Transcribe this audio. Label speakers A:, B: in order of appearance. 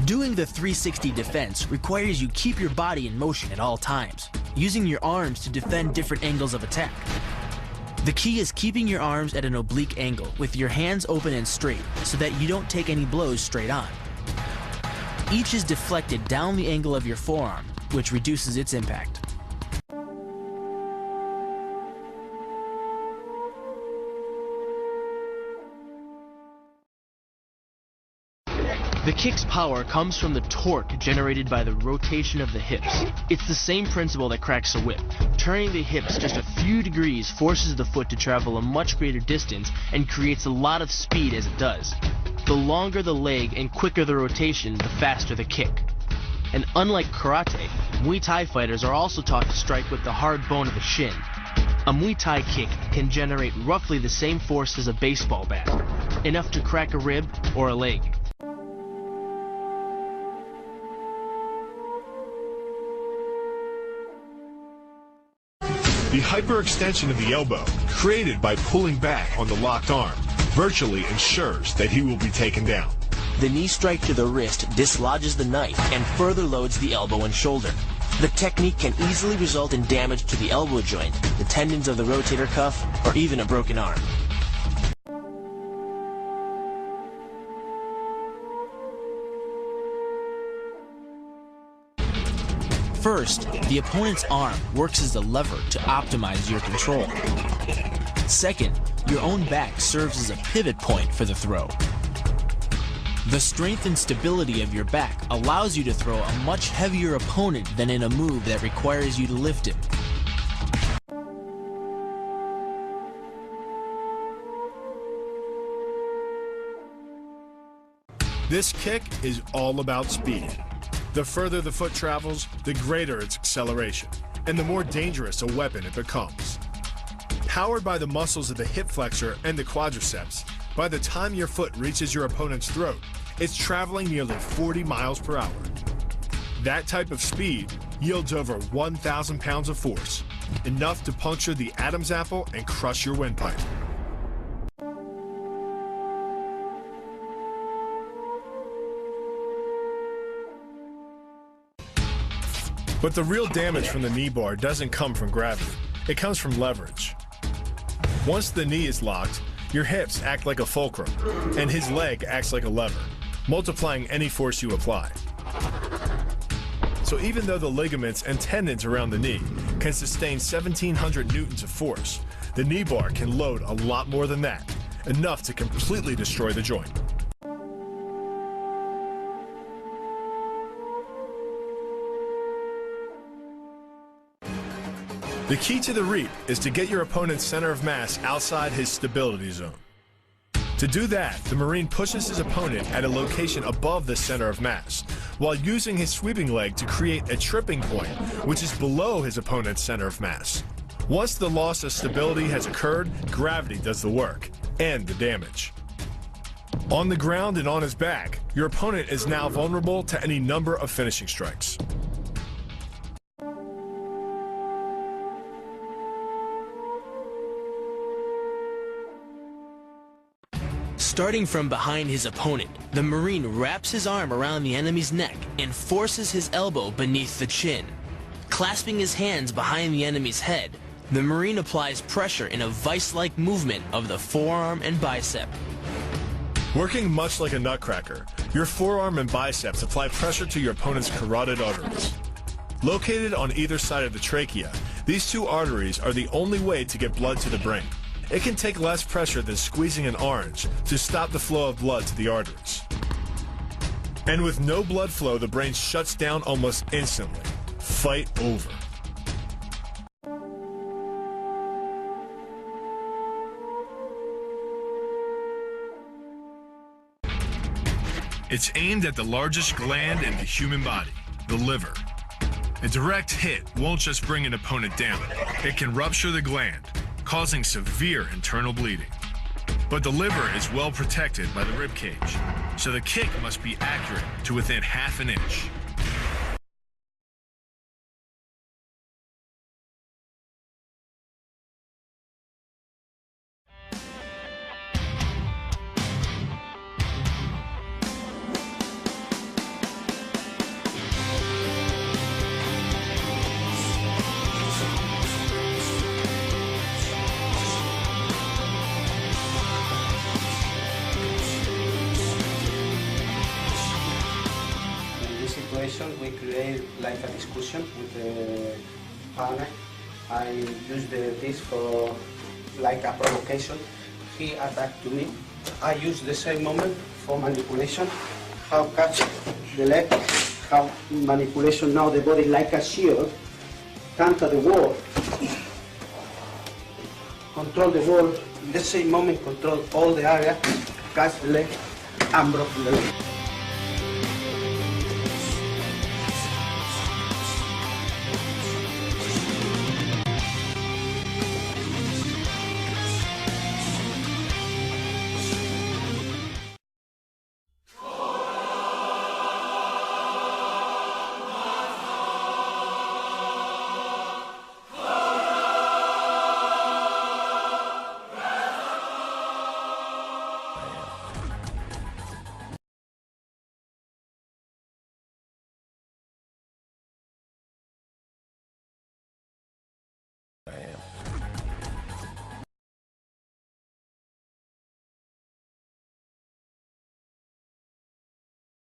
A: Doing the 360 defense requires you keep your body in motion at all times, using your arms to defend different angles of attack. The key is keeping your arms at an oblique angle with your hands open and straight so that you don't take any blows straight on. Each is deflected down the angle of your forearm, which reduces its impact. The kick's power comes from the torque generated by the rotation of the hips. It's the same principle that cracks a whip. Turning the hips just a few degrees forces the foot to travel a much greater distance and creates a lot of speed as it does. The longer the leg and quicker the rotation, the faster the kick. And unlike karate, Muay Thai fighters are also taught to strike with the hard bone of the shin. A Muay Thai kick can generate roughly the same force as a baseball bat, enough to crack a rib or a leg.
B: The hyperextension of the elbow, created by pulling back on the locked arm, virtually ensures that he will be taken down.
A: The knee strike to the wrist dislodges the knife and further loads the elbow and shoulder. The technique can easily result in damage to the elbow joint, the tendons of the rotator cuff, or even a broken arm. First, the opponent's arm works as a lever to optimize your control. Second, your own back serves as a pivot point for the throw. The strength and stability of your back allows you to throw a much heavier opponent than in a move that requires you to lift him.
B: This kick is all about speed. The further the foot travels, the greater its acceleration, and the more dangerous a weapon it becomes. Powered by the muscles of the hip flexor and the quadriceps, by the time your foot reaches your opponent's throat, it's traveling nearly 40 miles per hour. That type of speed yields over 1,000 pounds of force, enough to puncture the Adam's apple and crush your windpipe. But the real damage from the knee bar doesn't come from gravity. It comes from leverage. Once the knee is locked, your hips act like a fulcrum, and his leg acts like a lever, multiplying any force you apply. So even though the ligaments and tendons around the knee can sustain 1,700 newtons of force, the knee bar can load a lot more than that, enough to completely destroy the joint. The key to the reap is to get your opponent's center of mass outside his stability zone. To do that, the Marine pushes his opponent at a location above the center of mass, while using his sweeping leg to create a tripping point, which is below his opponent's center of mass. Once the loss of stability has occurred, gravity does the work, and the damage. On the ground and on his back, your opponent is now vulnerable to any number of finishing strikes.
A: Starting from behind his opponent, the Marine wraps his arm around the enemy's neck and forces his elbow beneath the chin. Clasping his hands behind the enemy's head, the Marine applies pressure in a vice-like movement of the forearm and bicep.
B: Working much like a nutcracker, your forearm and biceps apply pressure to your opponent's carotid arteries. Located on either side of the trachea, these two arteries are the only way to get blood to the brain. It can take less pressure than squeezing an orange to stop the flow of blood to the arteries. And with no blood flow, the brain shuts down almost instantly. Fight over. It's aimed at the largest gland in the human body, the liver. A direct hit won't just bring an opponent down. It can rupture the gland, causing severe internal bleeding. But the liver is well protected by the rib cage, so the kick must be accurate to within half an inch.
C: create like a discussion with the partner. I use this for like a provocation. He attacked to me. I use the same moment for manipulation. How catch the leg, how manipulation now the body like a shield, counter the wall, control the wall, in the same moment control all the area, catch the leg, and broke the leg.